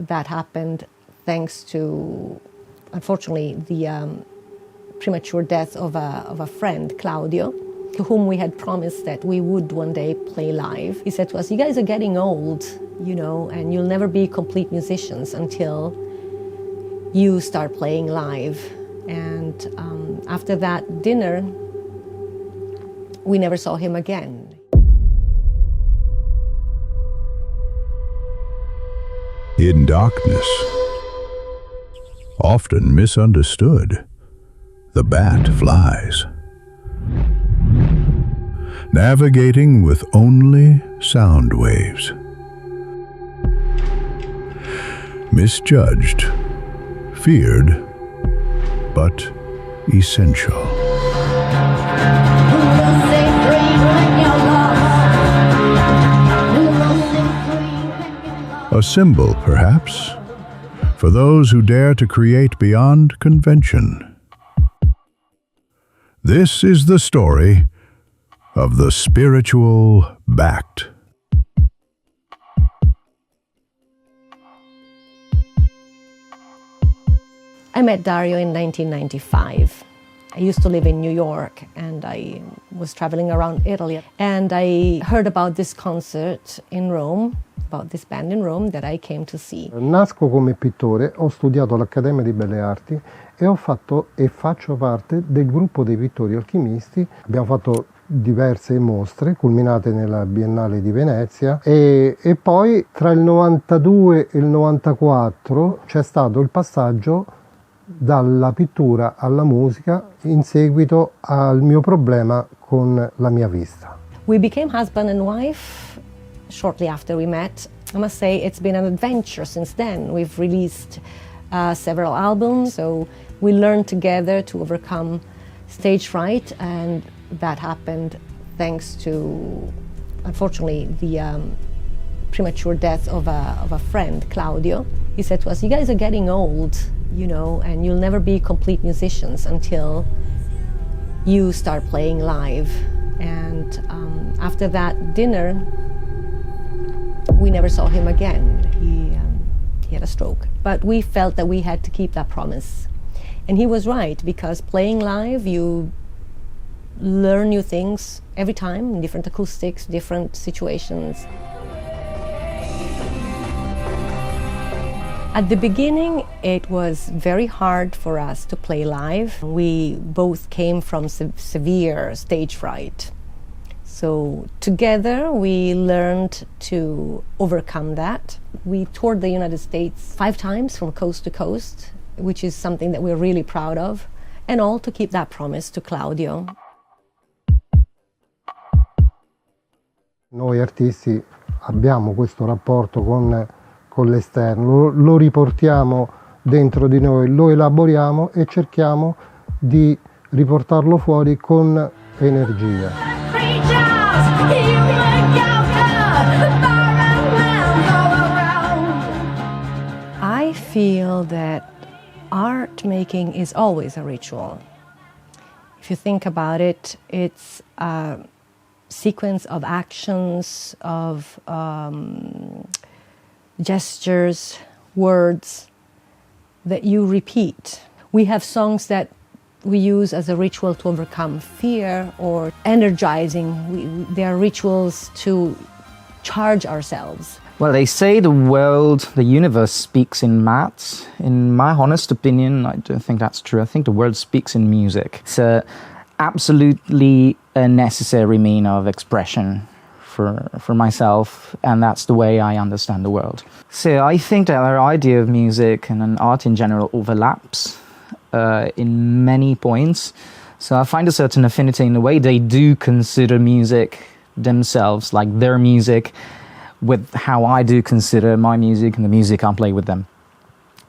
that happened thanks to, unfortunately, the premature death of a friend, Claudio, to whom we had promised that we would one day play live. He said to us, "You guys are getting old, and you'll never be complete musicians until you start playing live." And after that dinner, we never saw him again. In darkness, often misunderstood, the bat flies, navigating with only sound waves. Misjudged, feared, but essential. A symbol, perhaps, for those who dare to create beyond convention. This is the story of the spiritual bat. I met Dario in 1995. I used to live in New York and I was traveling around Italy. And I heard about this concert in Rome, about this band in Rome that I came to see. Nasco come pittore, ho studiato all'Accademia di Belle Arti e ho fatto e faccio parte del gruppo dei pittori alchimisti. Abbiamo fatto diverse mostre, culminate nella Biennale di Venezia e poi tra il 92 e il 94 c'è stato il passaggio dalla pittura alla musica in seguito al mio problema con la mia vista. We became husband and wife shortly after we met. I must say it's been an adventure since then. We've released several albums, so we learned together to overcome stage fright, and that happened thanks to, unfortunately, the premature death of a friend, Claudio. He said to us, "You guys are getting old, and you'll never be complete musicians until you start playing live." And after that dinner, we never saw him again. He had a stroke. But we felt that we had to keep that promise. And he was right, because playing live, you learn new things every time, different acoustics, different situations. At the beginning, it was very hard for us to play live. We both came from severe stage fright. So together we learned to overcome that. We toured the United States 5 times from coast to coast, which is something that we're really proud of, and all to keep that promise to Claudio. Noi artisti abbiamo questo rapporto con l'esterno, lo riportiamo dentro di noi, lo elaboriamo e cerchiamo di riportarlo fuori con energia. I feel that art making is always a ritual. If you think about it, it's a sequence of actions, of gestures, words that you repeat. We have songs that we use as a ritual to overcome fear or energizing. They are rituals to charge ourselves. Well, they say the world, the universe speaks in maths. In my honest opinion, I don't think that's true. I think the world speaks in music. It's absolutely a necessary mean of expression for myself, and that's the way I understand the world. So I think that our idea of music and art in general overlaps in many points. So I find a certain affinity in the way they do consider music themselves, like their music, with how I do consider my music and the music I play with them.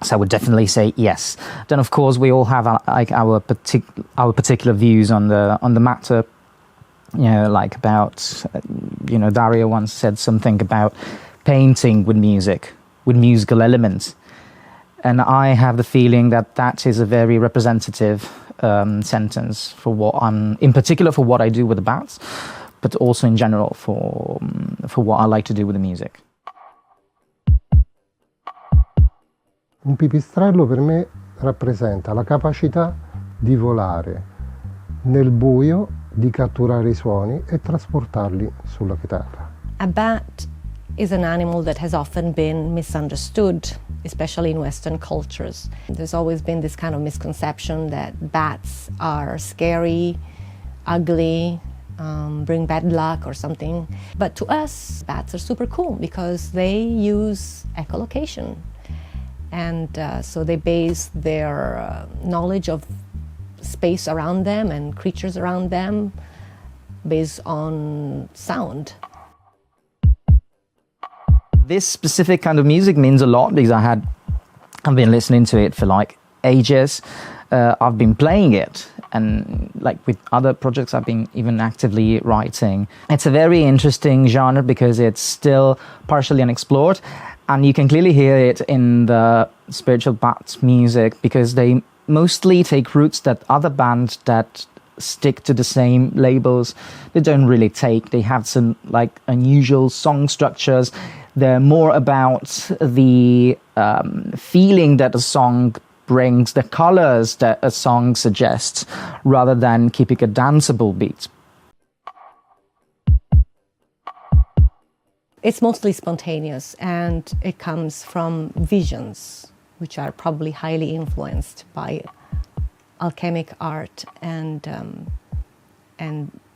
So I would definitely say yes. Then of course we all have our particular views on the matter. Like about, Dario once said something about painting with music, with musical elements. And I have the feeling that that is a very representative sentence for in particular for what I do with the bats, but also in general for what I like to do with the music. Un pipistrello per me rappresenta la capacità di volare nel buio, di catturare i suoni e trasportarli sulla chitarra. A bat is an animal that has often been misunderstood, especially in Western cultures. There's always been this kind of misconception that bats are scary, ugly, bring bad luck or something. But to us, bats are super cool because they use echolocation. And so they base their knowledge of space around them and creatures around them based on sound. This specific kind of music means a lot because I've been listening to it for like ages. I've been playing it, and like with other projects I've been even actively writing. It's a very interesting genre because it's still partially unexplored, and you can clearly hear it in the spiritual bat music because they mostly take routes that other bands that stick to the same labels, they don't really take. They have some like unusual song structures. They're more about the feeling that a song brings, the colors that a song suggests, rather than keeping a danceable beat. It's mostly spontaneous, and it comes from visions, which are probably highly influenced by alchemic art and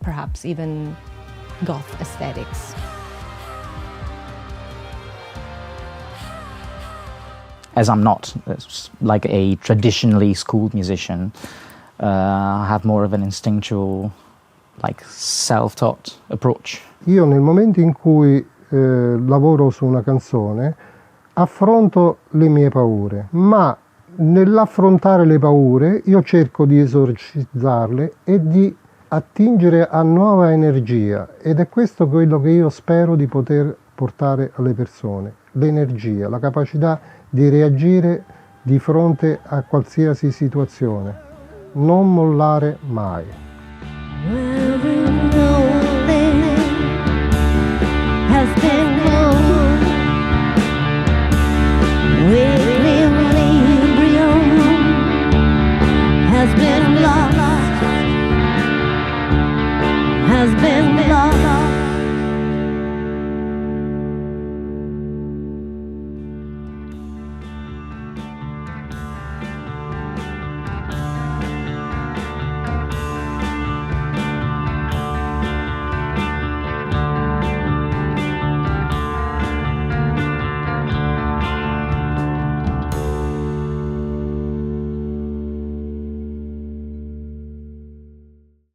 perhaps even goth aesthetics. As I'm not like a traditionally schooled musician, I have more of an instinctual, like self-taught approach. Io nel momento in cui lavoro su una canzone affronto le mie paure, ma nell'affrontare le paure io cerco di esorcizzarle e di attingere a nuova energia, ed è questo quello che io spero di poter portare alle persone, l'energia, la capacità di reagire di fronte a qualsiasi situazione, non mollare mai.